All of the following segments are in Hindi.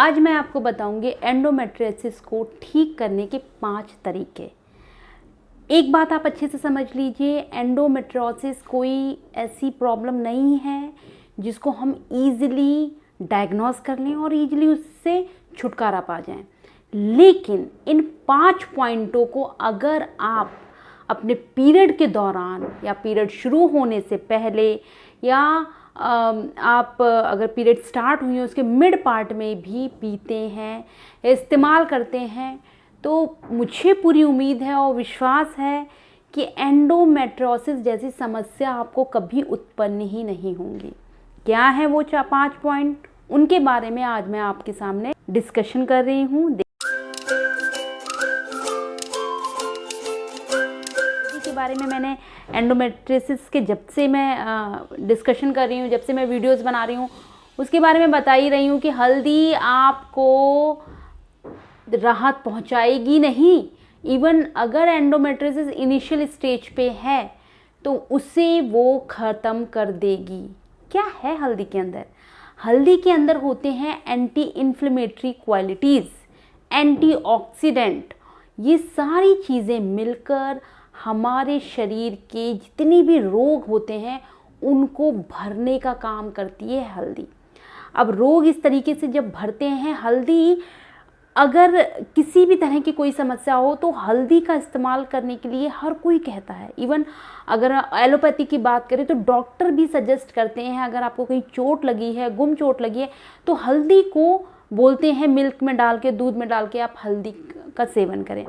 आज मैं आपको बताऊंगी एंडोमेट्रियोसिस को ठीक करने के 5 तरीके। एक बात आप अच्छे से समझ लीजिए, एंडोमेट्रियोसिस कोई ऐसी प्रॉब्लम नहीं है जिसको हम इजीली डायग्नोस कर लें और इजीली उससे छुटकारा पा जाएं। लेकिन इन 5 पॉइंटों को अगर आप अपने पीरियड के दौरान या पीरियड शुरू होने से पहले या आप अगर पीरियड स्टार्ट हुई है उसके मिड पार्ट में भी पीते हैं, इस्तेमाल करते हैं, तो मुझे पूरी उम्मीद है और विश्वास है कि एंडोमेट्रियोसिस जैसी समस्या आपको कभी उत्पन्न ही नहीं होंगी। क्या है वो 5 पॉइंट, उनके बारे में आज मैं आपके सामने डिस्कशन कर रही हूँ। के बारे में मैंने एंडोमेट्रियोसिस के जब से मैं डिस्कशन कर रही हूँ, जब से मैं वीडियोस बना रही हूँ, उसके बारे में बता ही रही हूँ कि हल्दी आपको राहत पहुँचाएगी नहीं। इवन अगर एंडोमेट्रियोसिस इनिशियल स्टेज पे है तो उसे वो ख़त्म कर देगी। क्या है हल्दी के अंदर? हल्दी के अंदर होते हैं एंटी इन्फ्लेमेटरी क्वालिटीज़, एंटीऑक्सीडेंट। ये सारी चीज़ें मिलकर हमारे शरीर के जितने भी रोग होते हैं उनको भरने का काम करती है हल्दी। अब रोग इस तरीके से जब भरते हैं, हल्दी अगर किसी भी तरह की कोई समस्या हो तो हल्दी का इस्तेमाल करने के लिए हर कोई कहता है। इवन अगर एलोपैथी की बात करें तो डॉक्टर भी सजेस्ट करते हैं, अगर आपको कहीं चोट लगी है, गुम चोट लगी है, तो हल्दी को बोलते हैं मिल्क में डाल के, दूध में डाल के आप हल्दी का सेवन करें।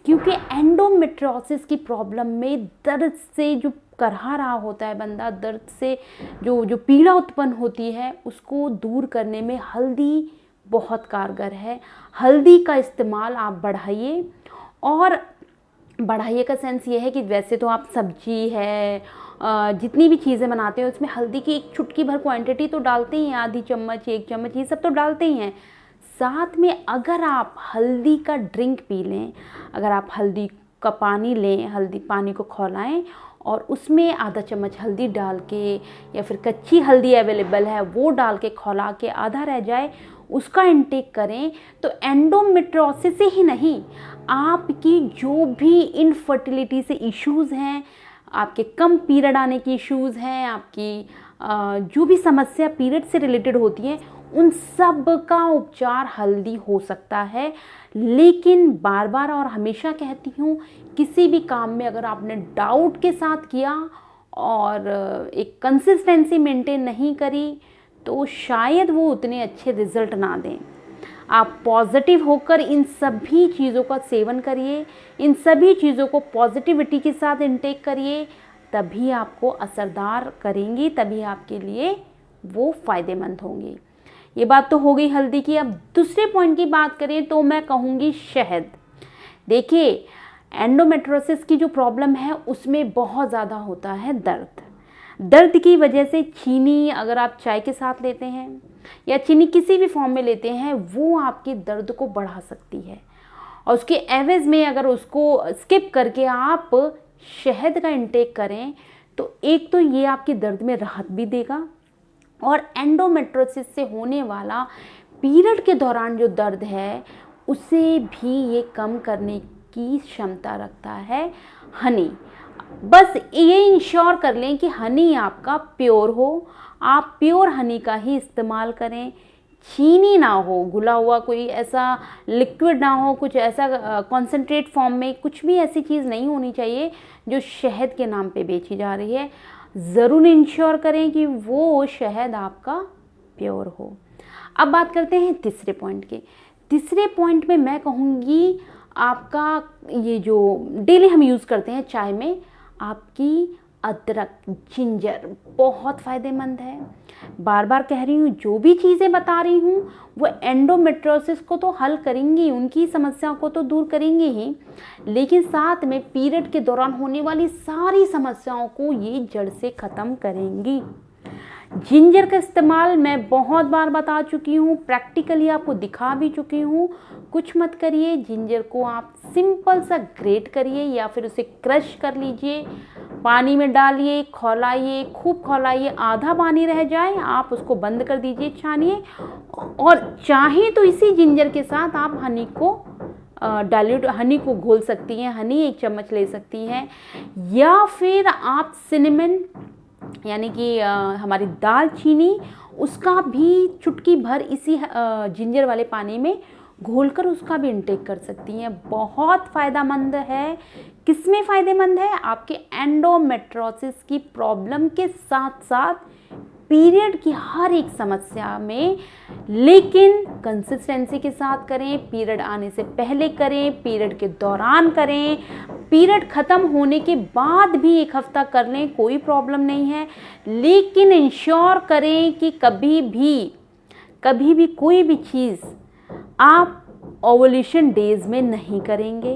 क्योंकि एंडोमेट्रियोसिस की प्रॉब्लम में दर्द से जो करहा रहा होता है बंदा, दर्द से जो पीड़ा उत्पन्न होती है, उसको दूर करने में हल्दी बहुत कारगर है। हल्दी का इस्तेमाल आप बढ़ाइए, और बढ़ाइए का सेंस ये है कि वैसे तो आप सब्जी है, जितनी भी चीज़ें बनाते हैं उसमें हल्दी की एक चुटकी भर क्वांटिटी तो डालते ही हैं, आधी चम्मच, 1 चम्मच, ये सब तो डालते ही हैं। साथ में अगर आप हल्दी का ड्रिंक पी लें, अगर आप हल्दी का पानी लें, हल्दी पानी को खौलाएं और उसमें आधा चम्मच हल्दी डाल के, या फिर कच्ची हल्दी अवेलेबल है वो डाल के खौला के आधा रह जाए, उसका इंटेक करें, तो एंडोमेट्रियोसिस से ही नहीं, आपकी जो भी इनफर्टिलिटी से इश्यूज़ हैं, आपके कम पीरियड आने की इश्यूज़ हैं, आपकी जो भी समस्या पीरियड से रिलेटेड होती है, उन सब का उपचार हल्दी हो सकता है। लेकिन बार बार और हमेशा कहती हूँ, किसी भी काम में अगर आपने डाउट के साथ किया और एक कंसिस्टेंसी मेंटेन नहीं करी तो शायद वो उतने अच्छे रिजल्ट ना दें। आप पॉजिटिव होकर इन सभी चीज़ों का सेवन करिए, इन सभी चीज़ों को पॉजिटिविटी के साथ इंटेक करिए, तभी आपको असरदार करेंगी, तभी आपके लिए वो फ़ायदेमंद होंगी। ये बात तो हो गई हल्दी की। अब दूसरे पॉइंट की बात करें तो मैं कहूँगी शहद। देखिए, एंडोमेट्रियोसिस की जो प्रॉब्लम है उसमें बहुत ज़्यादा होता है दर्द की वजह से चीनी अगर आप चाय के साथ लेते हैं या चीनी किसी भी फॉर्म में लेते हैं, वो आपके दर्द को बढ़ा सकती है। और उसके एवज में अगर उसको स्किप करके आप शहद का इंटेक करें तो एक तो ये आपकी दर्द में राहत भी देगा, और एंडोमेट्रियोसिस से होने वाला पीरियड के दौरान जो दर्द है उसे भी ये कम करने की क्षमता रखता है हनी। बस ये इंश्योर कर लें कि हनी आपका प्योर हो, आप प्योर हनी का ही इस्तेमाल करें, चीनी ना हो, घुला हुआ कोई ऐसा लिक्विड ना हो, कुछ ऐसा कॉन्सेंट्रेट फॉर्म में कुछ भी ऐसी चीज़ नहीं होनी चाहिए जो शहद के नाम पे बेची जा रही है। ज़रूर इंश्योर करें कि वो शहद आपका प्योर हो। अब बात करते हैं तीसरे पॉइंट के। तीसरे पॉइंट में मैं कहूँगी आपका ये जो डेली हम यूज़ करते हैं चाय में, आपकी अदरक, जिंजर बहुत फ़ायदेमंद है। बार बार कह रही हूँ, जो भी चीज़ें बता रही हूँ वो एंडोमेट्रियोसिस को तो हल करेंगी, उनकी समस्या को तो दूर करेंगे ही, लेकिन साथ में पीरियड के दौरान होने वाली सारी समस्याओं को ये जड़ से ख़त्म करेंगी। जिंजर का इस्तेमाल मैं बहुत बार बता चुकी हूँ, प्रैक्टिकली आपको दिखा भी चुकी हूँ। कुछ मत करिए, जिंजर को आप सिंपल सा ग्रेट करिए या फिर उसे क्रश कर लीजिए, पानी में डालिए, खौलाइए, खूब खौलाइए, आधा पानी रह जाए आप उसको बंद कर दीजिए, छानिए। और चाहे तो इसी जिंजर के साथ आप हनी को डाइल्यूट हनी को घोल सकती हैं, हनी 1 चम्मच ले सकती हैं, या फिर आप सिनेमन यानी कि हमारी दालचीनी उसका भी चुटकी भर इसी जिंजर वाले पानी में घोलकर उसका भी इंटेक कर सकती हैं। बहुत फ़ायदेमंद है। किसमें फ़ायदेमंद है? आपके एंडोमेट्रोसिस की प्रॉब्लम के साथ साथ पीरियड की हर एक समस्या में, लेकिन कंसिस्टेंसी के साथ करें। पीरियड आने से पहले करें, पीरियड के दौरान करें, पीरियड ख़त्म होने के बाद भी 1 हफ्ता कर लें, कोई प्रॉब्लम नहीं है। लेकिन इंश्योर करें कि कभी भी कोई भी चीज़ आप ओवुलेशन डेज में नहीं करेंगे,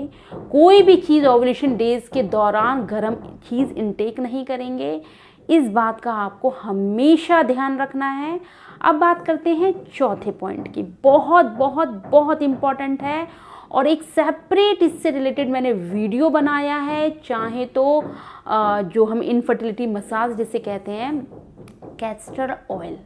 कोई भी चीज़ ओवुलेशन डेज के दौरान गर्म चीज़ इंटेक नहीं करेंगे। इस बात का आपको हमेशा ध्यान रखना है। अब बात करते हैं चौथे पॉइंट की। बहुत बहुत बहुत इम्पॉर्टेंट है और एक सेपरेट इससे रिलेटेड मैंने वीडियो बनाया है। चाहे तो जो हम इनफर्टिलिटी मसाज जिसे कहते हैं, कैस्टर ऑयल,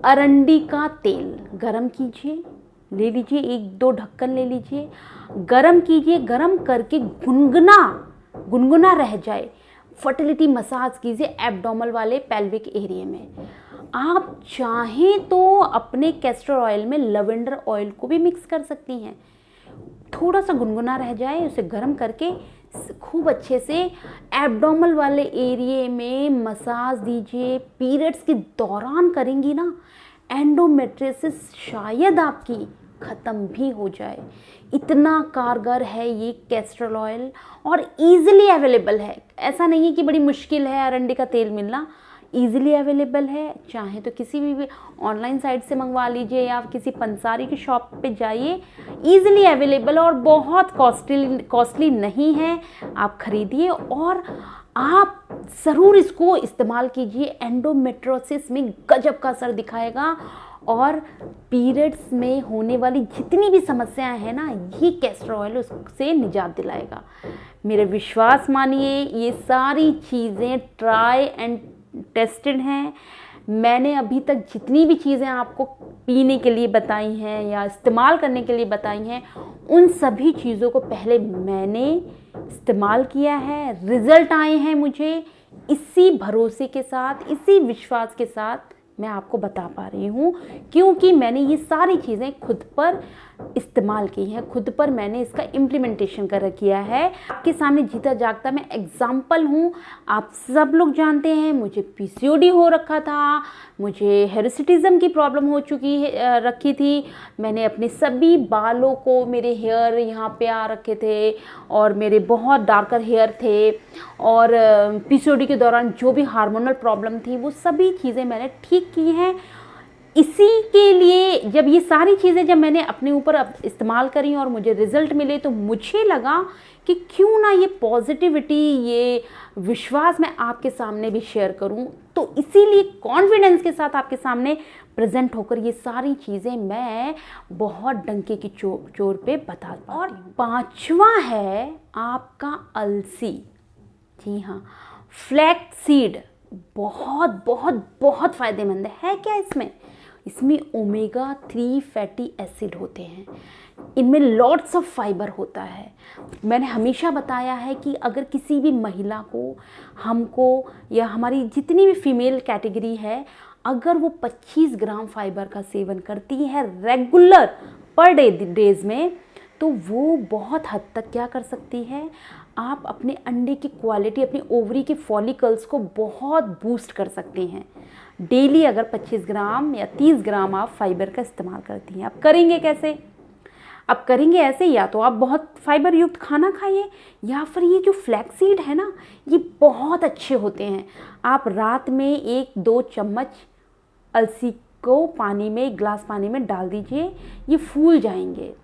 अरंडी का तेल गरम कीजिए, ले लीजिए, 1-2 ढक्कन ले लीजिए, गरम कीजिए, गरम करके गुनगुना रह जाए, फर्टिलिटी मसाज कीजिए एब्डोमल वाले पेल्विक एरिया में। आप चाहें तो अपने कैस्टर ऑयल में लवेंडर ऑयल को भी मिक्स कर सकती हैं। थोड़ा सा गुनगुना रह जाए, उसे गर्म करके खूब अच्छे से एब्डोमल वाले एरिया में मसाज दीजिए। पीरियड्स के दौरान करेंगी ना, एंडोमेट्रियोसिस शायद आपकी ख़त्म भी हो जाए। इतना कारगर है ये कैस्टर ऑयल और इजीली अवेलेबल है। ऐसा नहीं है कि बड़ी मुश्किल है अरंडी का तेल मिलना, इजीली अवेलेबल है। चाहे तो किसी भी ऑनलाइन साइट से मंगवा लीजिए या किसी पंसारी की शॉप पे जाइए, इजीली अवेलेबल और बहुत कॉस्टली नहीं है। आप खरीदिए और आप ज़रूर इसको इस्तेमाल कीजिए। एंडोमेट्रोसिस में गजब का असर दिखाएगा और पीरियड्स में होने वाली जितनी भी समस्याएं हैं ना, ये कैस्टर ऑयल उससे निजात दिलाएगा। मेरे विश्वास मानिए, ये सारी चीज़ें ट्राई एंड टेस्टेड हैं। मैंने अभी तक जितनी भी चीज़ें आपको पीने के लिए बताई हैं या इस्तेमाल करने के लिए बताई हैं, उन सभी चीज़ों को पहले मैंने इस्तेमाल किया है, रिज़ल्ट आए हैं मुझे। इसी भरोसे के साथ, इसी विश्वास के साथ मैं आपको बता पा रही हूँ, क्योंकि मैंने ये सारी चीज़ें खुद पर इस्तेमाल की हैं, खुद पर मैंने इसका इम्प्लीमेंटेशन कर किया है। आपके सामने जीता जागता मैं एग्जाम्पल हूँ। आप सब लोग जानते हैं मुझे पीसीओडी हो रखा था, मुझे हेरिसिटिज्म की प्रॉब्लम हो रखी थी। मैंने अपने सभी बालों को, मेरे हेयर यहाँ पे आ रखे थे और मेरे बहुत डार्कर हेयर थे, और पीसीओडी के दौरान जो भी हार्मोनल प्रॉब्लम थी वो सभी चीज़ें मैंने ठीक की हैं। इसी के लिए जब ये सारी चीज़ें जब मैंने अपने ऊपर इस्तेमाल करी और मुझे रिज़ल्ट मिले, तो मुझे लगा कि क्यों ना ये पॉजिटिविटी, ये विश्वास मैं आपके सामने भी शेयर करूं। तो इसीलिए कॉन्फिडेंस के साथ आपके सामने प्रेजेंट होकर ये सारी चीज़ें मैं बहुत डंके की चोर पे बता पाती हूं। और 5वां है आपका अलसी। जी हाँ, फ्लैक्स सीड बहुत बहुत बहुत फ़ायदेमंद है। क्या इसमें ओमेगा 3 फैटी एसिड होते हैं, इनमें लॉट्स ऑफ फाइबर होता है। मैंने हमेशा बताया है कि अगर किसी भी महिला को, हमको या हमारी जितनी भी फीमेल कैटेगरी है, अगर वो 25 ग्राम फाइबर का सेवन करती है रेगुलर पर डेज में, तो वो बहुत हद तक क्या कर सकती है, आप अपने अंडे की क्वालिटी, अपनी ओवरी के फॉलिकल्स को बहुत बूस्ट कर सकते हैं। डेली अगर 25 ग्राम या 30 ग्राम आप फाइबर का इस्तेमाल करती हैं। आप करेंगे कैसे? अब करेंगे ऐसे, या तो आप बहुत फाइबर युक्त खाना खाइए, या फिर ये जो फ्लैक्स सीड है ना, ये बहुत अच्छे होते हैं। आप रात में 1-2 चम्मच अलसी को पानी में, 1 गिलास पानी में डाल दीजिए, ये फूल जाएंगे।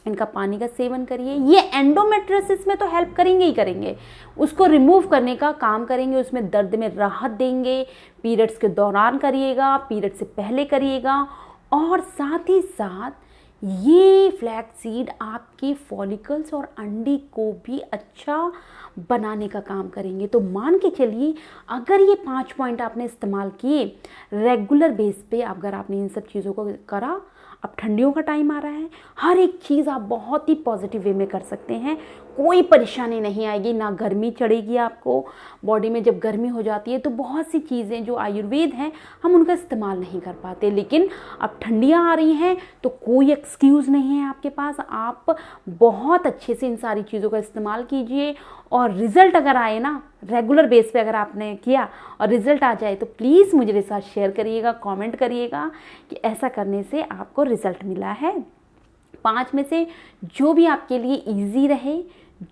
इनका पानी का सेवन करिए। ये एंडोमेट्रियोसिस में तो हेल्प करेंगे ही करेंगे, उसको रिमूव करने का काम करेंगे, उसमें दर्द में राहत देंगे। पीरियड्स के दौरान करिएगा, पीरियड से पहले करिएगा, और साथ ही साथ ये फ्लैक्स सीड आपके फॉलिकल्स और अंडे को भी अच्छा बनाने का काम करेंगे। तो मान के चलिए, अगर ये 5 पॉइंट आपने इस्तेमाल किए रेगुलर बेस पे, अगर आपने इन सब चीज़ों को करा, अब ठंडियों का टाइम आ रहा है, हर एक चीज़ आप बहुत ही पॉजिटिव वे में कर सकते हैं, कोई परेशानी नहीं आएगी, ना गर्मी चढ़ेगी आपको बॉडी में। जब गर्मी हो जाती है तो बहुत सी चीज़ें जो आयुर्वेद हैं हम उनका इस्तेमाल नहीं कर पाते, लेकिन अब ठंडियाँ आ रही हैं तो कोई एक्सक्यूज़ नहीं है आपके पास। आप बहुत अच्छे से इन सारी चीज़ों का इस्तेमाल कीजिए, और रिज़ल्ट अगर आए ना, रेगुलर बेस पे अगर आपने किया और रिज़ल्ट आ जाए तो प्लीज़ मुझे साथ शेयर करिएगा, कमेंट करिएगा कि ऐसा करने से आपको रिज़ल्ट मिला है। 5 में से जो भी आपके लिए इजी रहे,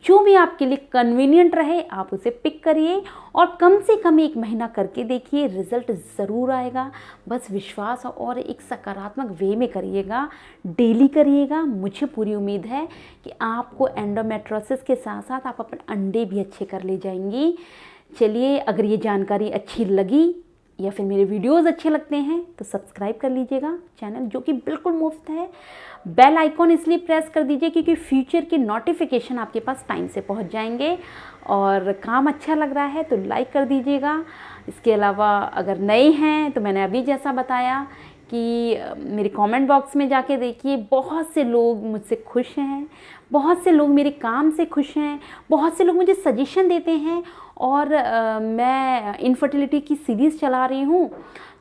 जो भी आपके लिए कन्वीनियंट रहे, आप उसे पिक करिए और कम से कम 1 महीना करके देखिए, रिज़ल्ट ज़रूर आएगा। बस विश्वास और एक सकारात्मक वे में करिएगा, डेली करिएगा। मुझे पूरी उम्मीद है कि आपको एंडोमेट्रोसिस के साथ साथ आप अपने अंडे भी अच्छे कर ले जाएंगी। चलिए, अगर ये जानकारी अच्छी लगी या फिर मेरे वीडियोस अच्छे लगते हैं तो सब्सक्राइब कर लीजिएगा चैनल, जो कि बिल्कुल मुफ्त है। बेल आइकॉन इसलिए प्रेस कर दीजिए क्योंकि फ्यूचर के नोटिफिकेशन आपके पास टाइम से पहुंच जाएंगे। और काम अच्छा लग रहा है तो लाइक कर दीजिएगा। इसके अलावा अगर नए हैं तो मैंने अभी जैसा बताया कि मेरे कमेंट बॉक्स में जाके देखिए, बहुत से लोग मुझसे खुश हैं, बहुत से लोग मेरे काम से खुश हैं, बहुत से लोग मुझे सजेशन देते हैं। और मैं इनफर्टिलिटी की सीरीज़ चला रही हूँ,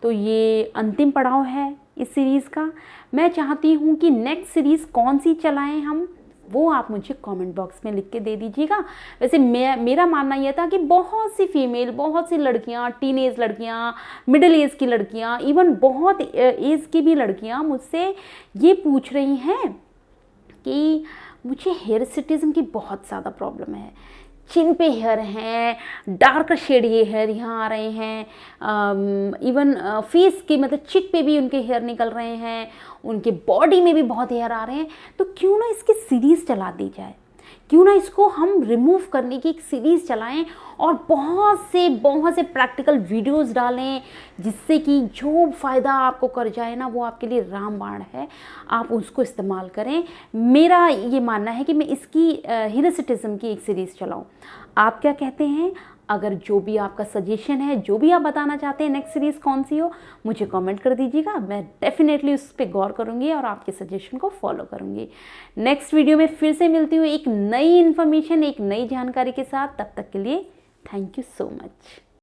तो ये अंतिम पड़ाव है इस सीरीज़ का। मैं चाहती हूँ कि नेक्स्ट सीरीज़ कौन सी चलाएं हम, वो आप मुझे कमेंट बॉक्स में लिख के दे दीजिएगा। वैसे मेरा मानना यह था कि बहुत सी फीमेल, बहुत सी लड़कियां, टीन एज लड़कियां, मिडिल एज की लड़कियां, इवन बहुत एज की भी लड़कियां मुझसे ये पूछ रही हैं कि मुझे हेयर सिटिज्म की बहुत ज़्यादा प्रॉब्लम है, चिन पे हेयर हैं, डार्क शेड ये हेयर यहाँ आ रहे हैं, इवन फेस के मतलब चिक पे भी उनके हेयर निकल रहे हैं, उनके बॉडी में भी बहुत हेयर आ रहे हैं। तो क्यों ना इसकी सीरीज़ चला दी जाए, क्यों ना इसको हम रिमूव करने की एक सीरीज़ चलाएं और बहुत से प्रैक्टिकल वीडियोस डालें, जिससे कि जो फ़ायदा आपको कर जाए ना, वो आपके लिए रामबाण है, आप उसको इस्तेमाल करें। मेरा ये मानना है कि मैं इसकी हिरसिटिज्म की एक सीरीज़ चलाऊं। आप क्या कहते हैं? अगर जो भी आपका सजेशन है, जो भी आप बताना चाहते हैं नेक्स्ट सीरीज़ कौन सी हो, मुझे कमेंट कर दीजिएगा। मैं डेफिनेटली उस पर गौर करूँगी और आपके सजेशन को फॉलो करूँगी। नेक्स्ट वीडियो में फिर से मिलती हूँ एक नई इन्फॉर्मेशन, एक नई जानकारी के साथ। तब तक के लिए थैंक यू सो मच।